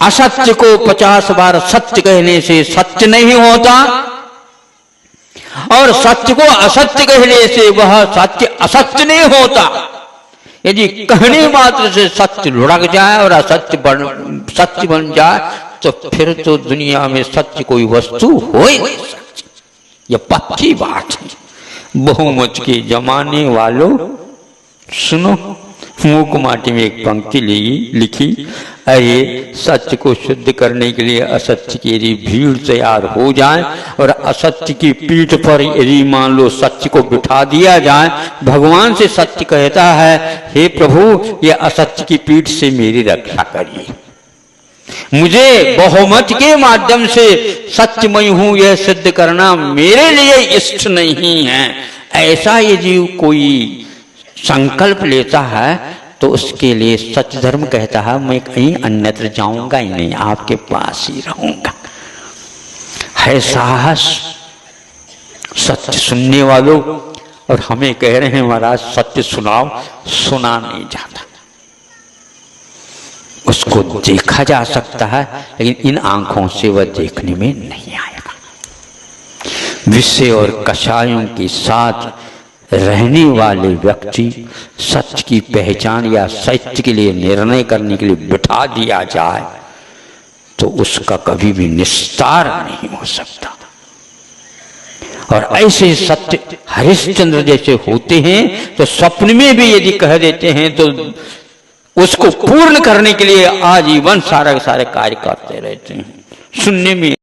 असत्य को 50 बार सत्य कहने से सत्य नहीं होता, और सत्य को असत्य कहने से वह सत्य असत्य नहीं होता। यदि कहने मात्र से सत्य लुढ़क जाए और असत्य सत्य बन जाए तो फिर तो दुनिया में सत्य कोई वस्तु हो ही नहीं सकती। यह पक्की बात है। बहुमत के जमाने वालों सुनो, मूक माटी में एक पंक्ति लिखी, अरे सत्य को शुद्ध करने के लिए असत्य की यदि भीड़ तैयार हो जाए और असत्य की पीठ पर यदि मान लो सत्य को बिठा दिया जाए, भगवान से सत्य कहता है, हे प्रभु ये असत्य की पीठ से मेरी रक्षा करिए, मुझे बहुमत के माध्यम से सत्यमय हूं यह सिद्ध करना मेरे लिए इष्ट नहीं है। ऐसा यदि कोई संकल्प लेता है तो उसके लिए सत्य धर्म कहता है मैं कहीं अन्यत्र जाऊंगा ही नहीं, आपके पास ही रहूंगा। है साहस सत्य सुनने वालों, और हमें कह रहे हैं महाराज सत्य सुनाओ, सुना नहीं जाता। उसको देखा जा सकता है लेकिन इन आंखों से वह देखने में नहीं आएगा। विषय और कषायों के साथ रहने वाले व्यक्ति सत्य की पहचान या सत्य के लिए निर्णय करने के लिए बिठा दिया जाए तो उसका कभी भी निस्तार नहीं हो सकता। और ऐसे सत्य हरिश्चंद्र जैसे होते हैं तो स्वप्न में भी यदि कह देते हैं तो उसको पूर्ण करने के लिए आजीवन सारे कार्य करते रहते हैं। सुनने में